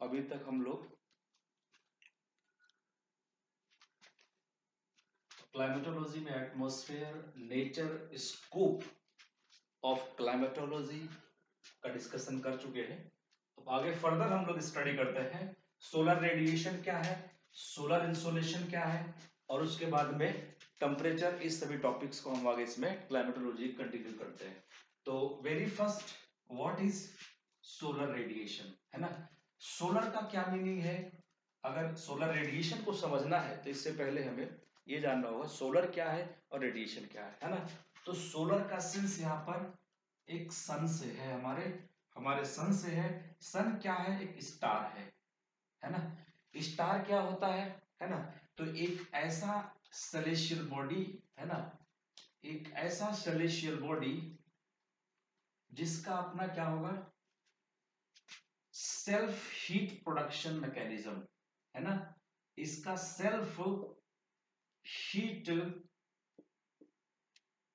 अभी तक हम लोग क्लाइमेटोलॉजी में atmosphere, nature, scope of climatology का डिस्कशन कर चुके हैं। अब आगे फर्दर हम लोग स्टडी करते हैं सोलर रेडिएशन क्या है, सोलर इंसोलेशन क्या है, और उसके बाद में टेम्परेचर, इस सभी टॉपिक्स को हम आगे इसमें क्लाइमेटोलॉजी कंटिन्यू करते हैं। तो very first, what is solar radiation, है ना। सोलर का क्या मीनिंग है? अगर सोलर रेडिएशन को समझना है तो इससे पहले हमें ये जानना होगा सोलर क्या है और रेडिएशन क्या है ना। तो सोलर का सेंस यहाँ पर एक सन से है, हमारे हमारे सन से है। सन क्या है? एक स्टार है ना। स्टार क्या होता है ना। तो एक ऐसा सेलेशियल बॉडी, है ना, एक ऐसा सेलेशियल बॉडी जिसका अपना क्या होगा, सेल्फ हीट प्रोडक्शन मैकेनिज्म, है ना। इसका self heat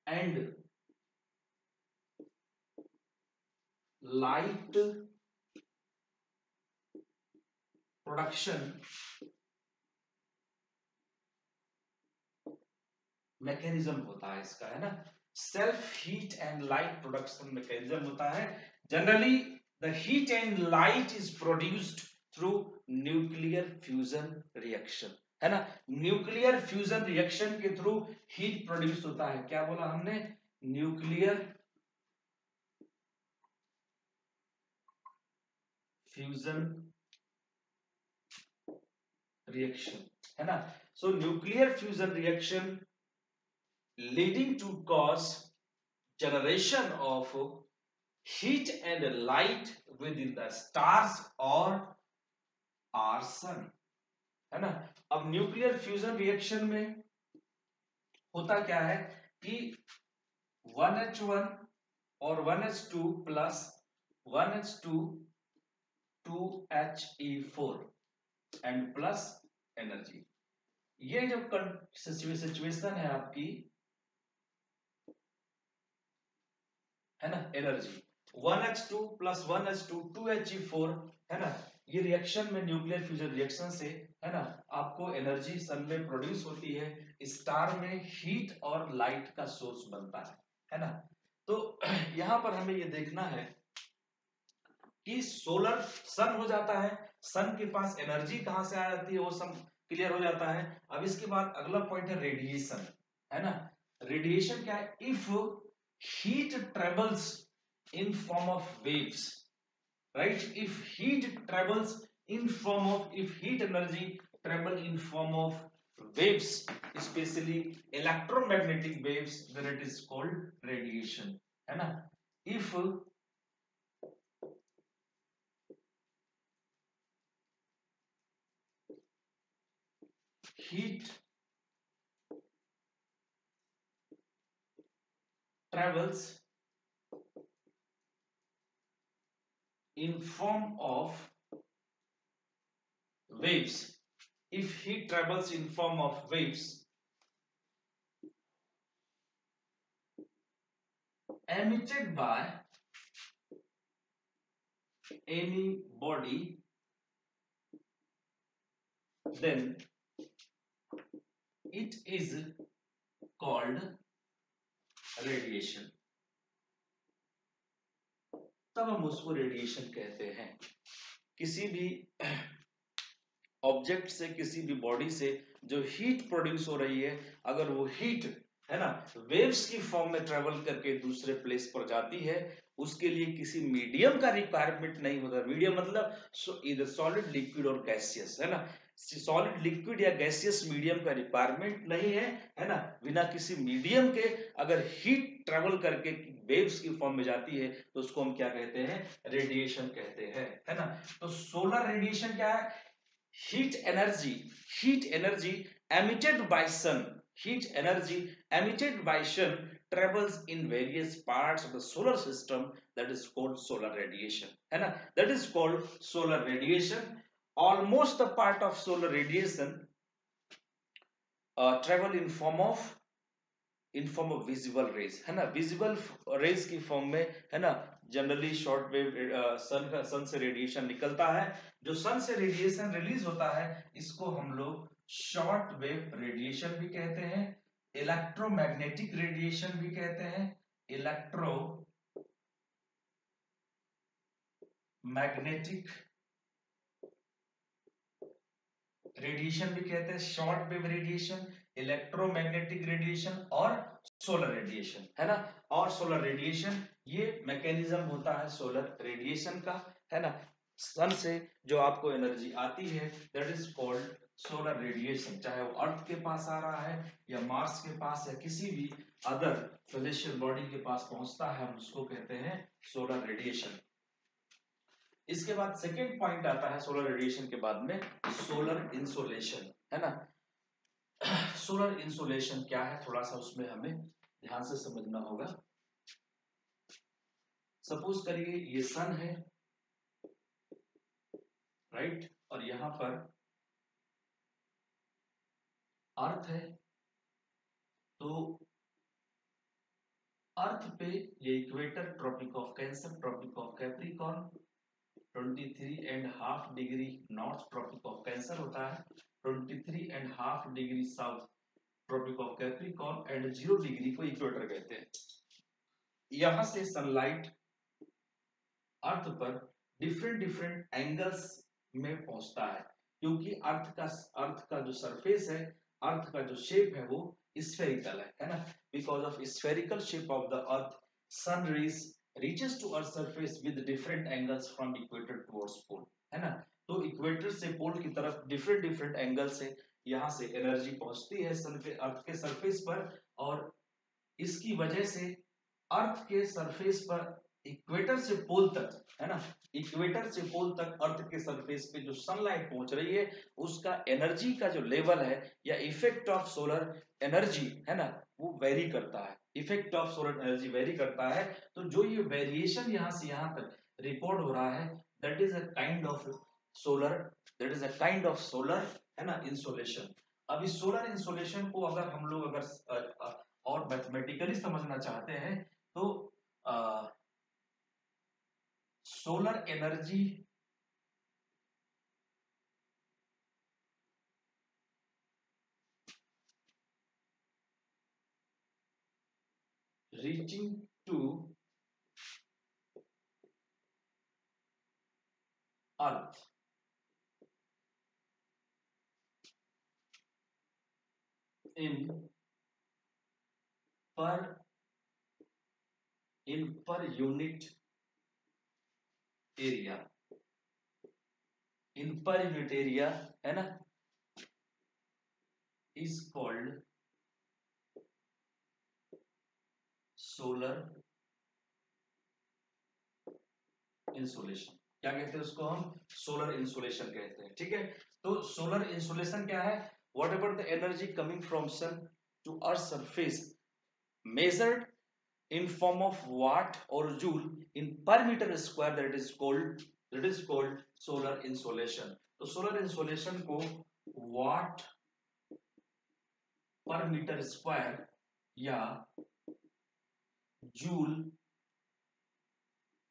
and light production mechanism होता है इसका, है ना। Self heat and light production mechanism होता है। Generally the heat and light is produced through nuclear fusion reaction, है ना। न्यूक्लियर फ्यूजन रिएक्शन के थ्रू हीट प्रोड्यूस होता है। क्या बोला हमने? न्यूक्लियर फ्यूजन रिएक्शन, है ना। सो nuclear fusion reaction leading to cause generation of heat and light within the stars or our sun, है ना। अब न्यूक्लियर फ्यूजन रिएक्शन में होता क्या है कि 1H1 और 1H2 plus 1H2 2He4 and plus energy. ये जो सिचुएशन है आपकी, है ना, energy 1H2 plus 1H2 2He4, है ना। ये रिएक्शन में न्यूक्लियर फ्यूजन रिएक्शन से, है ना, आपको एनर्जी सन में प्रोड्यूस होती है, स्टार में हीट और लाइट का सोर्स बनता है ना। तो यहां पर हमें ये देखना है कि सोलर सन हो जाता है, सन के पास एनर्जी कहां से आ जाती है वो सब क्लियर हो जाता है। अब इसके बाद अगला पॉइंट है रेडिएशन, है ना। रेडिएशन क्या है? If heat travels in form of waves, right? If heat travels in form of, if heat energy travel in form of waves, especially electromagnetic waves, then it is called radiation, है ना। if heat travels in form of waves, if heat travels in form of waves emitted by any body, then it is called radiation. तब हम उसको radiation कहते हैं। किसी भी object से, किसी भी बॉडी से जो हीट प्रोड्यूस हो रही है, अगर वो हीट, है ना, वेव्स की फॉर्म में ट्रेवल करके दूसरे प्लेस पर जाती है, उसके लिए किसी मीडियम का रिक्वायरमेंट नहीं होता। मीडियम मतलब इधर सॉलिड, लिक्विड और गैसियस, है ना। सॉलिड, लिक्विड या गैसियस मीडियम का रिक्वायरमेंट नहीं है ना। बिना किसी मीडियम के अगर हीट ट्रेवल करके वेव्स की फॉर्म में जाती है तो उसको हम क्या कहते हैं? रेडिएशन कहते हैं, है ना। तो सोलर रेडिएशन क्या है? heat energy emitted by sun, heat energy emitted by sun travels in various parts of the solar system, that is called solar radiation, है ना। that is called solar radiation. Almost the part of solar radiation travel in form of in form of visible raise, है ना, visible raise की form में, है ना, generally short wave सन से radiation निकलता है, जो सन से रेडिएशन रिलीज होता है इसको हम लोग शॉर्ट वेव रेडिएशन भी कहते हैं, इलेक्ट्रोमैग्नेटिक रेडिएशन भी कहते हैं, इलेक्ट्रोमैग्नेटिक रेडिएशन भी कहते हैं, short wave radiation, electromagnetic radiation और सोलर रेडिएशन, है ना। और सोलर रेडिएशन ये मैकेनिज्म होता है सोलर रेडिएशन का, है ना। सन से जो आपको एनर्जी आती है that is called solar radiation, चाहे वो अर्थ के पास आ रहा है या मार्स के पास या किसी भी अदर सेलेस्टियल बॉडी के पास पहुंचता है, हम उसको कहते हैं सोलर रेडिएशन। इसके बाद सेकेंड पॉइंट आता है सोलर रेडिएशन के बाद में सोलर इंसोलेशन, है ना। सोलर इंसोलेशन क्या है, थोड़ा सा उसमें हमें ध्यान से समझना होगा। सपोज करिए ये सन है, राइट, और यहां पर अर्थ है, तो अर्थ पे ये equator, tropic of cancer, tropic of capricorn, 23.5 degree north tropic of cancer होता है, 23.5 degree south tropic of capricorn and 0 degree को इक्वेटर कहते हैं। यहां से सनलाइट अर्थ पर डिफरेंट डिफरेंट एंगल्स में पहुंचता है, क्योंकि अर्थ का जो सरफेस है, अर्थ का जो शेप है वो स्फेरिकल है ना। Because of spherical shape of the earth, sun rays reaches to earth surface with different angles from equator towards pole, है ना। तो इक्वेटर से पोल की तरफ डिफरेंट डिफरेंट एंगल से यहां से एनर्जी पहुंचती है सन के अर्थ के सरफेस पर, और इसकी वजह से अर्थ के सरफेस पर इक्वेटर से पोल तक, है ना, इक्वेटर से पोल तक अर्थ के सरफेस पे जो सनलाइट पहुंच रही है उसका एनर्जी का जो लेवल है या इफेक्ट ऑफ सोलर एनर्जी, है ना, वो वेरी करता है, effect of solar energy very करता है। तो जो ये वेरिएशन यहां से यहां तक रिकॉर्ड हो रहा है that is a kind of solar, that is a kind of solar, है ना, इंसोलेशन। अब इस सोलर इंसोलेशन को अगर हम लोग अगर और मैथमेटिकली समझना चाहते हैं तो solar energy reaching to earth in per unit area, in per unit area, है ना, is called सोलर इंसुलेशन। क्या कहते हैं उसको, हम सोलर इंसुलेशन कहते हैं, ठीक है। तो सोलर इंसुलेशन क्या है, whatever the energy coming from sun to earth surface measured in form of watt or joule in per meter square, that is called solar insolation। तो सोलर इंसोलेशन को वाट पर मीटर स्क्वायर या joule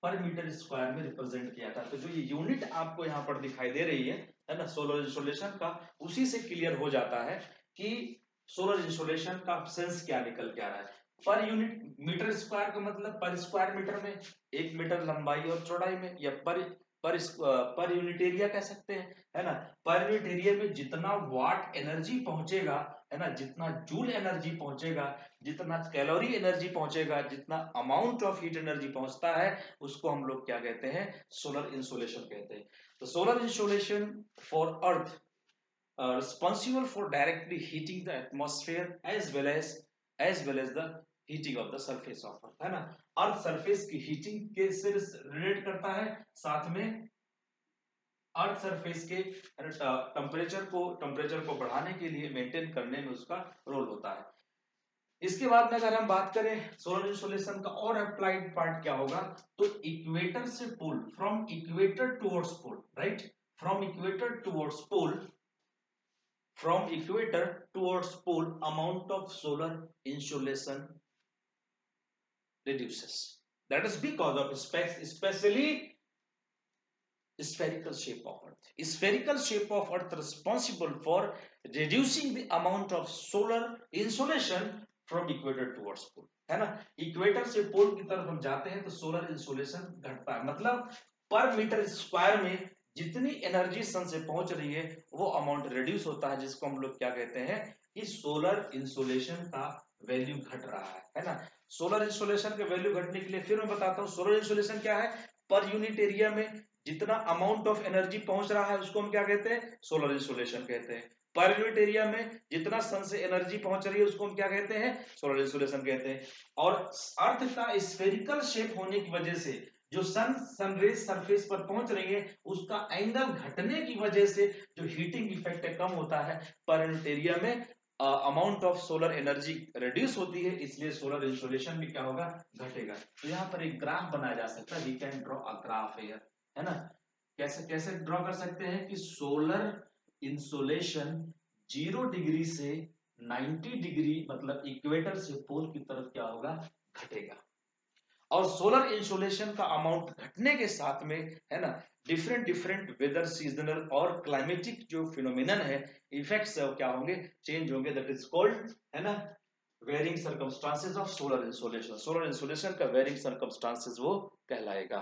पर metre square में represent किया था। तो जो ये यूनिट आपको यहाँ पर दिखाई दे रही है ना, सोलर इंसोलेशन का, उसी से क्लियर हो जाता है कि सोलर इंसोलेशन का सेंस क्या निकल के आ रहा है। पर यूनिट मीटर स्क्वायर का मतलब पर स्क्वायर मीटर में 1 मीटर लंबाई और चौड़ाई में, या पर यूनिट एरिया कह सकते हैं, है ना। पर यूनिट एरिया में जितना वाट एनर्जी पहुंचेगा, है ना, जितना जूल एनर्जी पहुंचेगा, जितना कैलोरी एनर्जी पहुंचेगा, जितना अमाउंट ऑफ हीट एनर्जी पहुंचता है, उसको हम लोग क्या कहते हैं, सोलर इंसोलेशन कहते हैं। तो solar insolation for earth responsible for directly heating the atmosphere as well as the heating of the surface of earth, है ना। अर्थ सरफेस की हीटिंग के से रिलेट करता है, साथ में अर्थ सरफेस के टेम्परेचर को बढ़ाने के लिए मेंटेन करने में उसका रोल होता है। इसके बाद में अगर हम बात करें सोलर इंसोलेशन का और अप्लाइड पार्ट क्या होगा, तो इक्वेटर से pole, from equator towards pole, right, from equator towards pole from equator towards pole, amount of solar insolation reduces. That is because of especially spherical shape of earth. Spherical shape of earth responsible for reducing the amount of solar insolation from equator towards pole, है ना. Equator से पोल की तरफ हम जाते हैं तो solar insolation घटता है. मतलब पर मीटर स्क्वायर में जितनी एनर्जी सन से पहुंच रही है वो अमाउंट रिड्यूस होता है, जिसको हम लोग क्या कहते हैं कि सोलर इंसोलेशन का वैल्यू घट रहा है ना. सोलर इंसोलेशन का वैल्यू घटने के लिए फिर मैं बताता हूं सोलर इंसोलेशन क्या है. पर यूनिट एरिया में जितना अमाउंट ऑफ एनर्जी पहुंच रहा है उसको हम क्या कहते हैं, सोलर इंसोलेशन कहते हैं. पर यूनिट एरिया में जितना सन से एनर्जी पहुंच रही है उसको हम क्या कहते हैं, सोलर इंसोलेशन कहते हैं. और अर्थ का स्फेरिकल शेप होने की वजह से जो सनरेज सरफेस पर पहुंच रही है उसका एंगल घटने की वजह से जो हीटिंग इफेक्ट है कम होता है. पर यूनिट एरिया में amount of solar energy reduce होती है, इसलिए सोलर इंसोलेशन भी क्या होगा, घटेगा. तो यहाँ पर एक ग्राफ बनाया जा सकता है. We can draw a graph here, है ना. कैसे कैसे ड्रॉ कर सकते हैं कि सोलर इंसोलेशन 0 डिग्री से 90 डिग्री मतलब इक्वेटर से पोल की तरफ क्या होगा, घटेगा. और सोलर इंसोलेशन का अमाउंट घटने के साथ में, है ना, डिफरेंट डिफरेंट वेदर सीजनल और क्लाइमेटिक जो फिनोमिनन है इफेक्ट्स है वो क्या होंगे, चेंज होंगे. दैट इज कॉल्ड, है ना, varying circumstances of solar insolation. Solar insolation का वेरिंग सर्कमस्टांसेस वो कहलाएगा.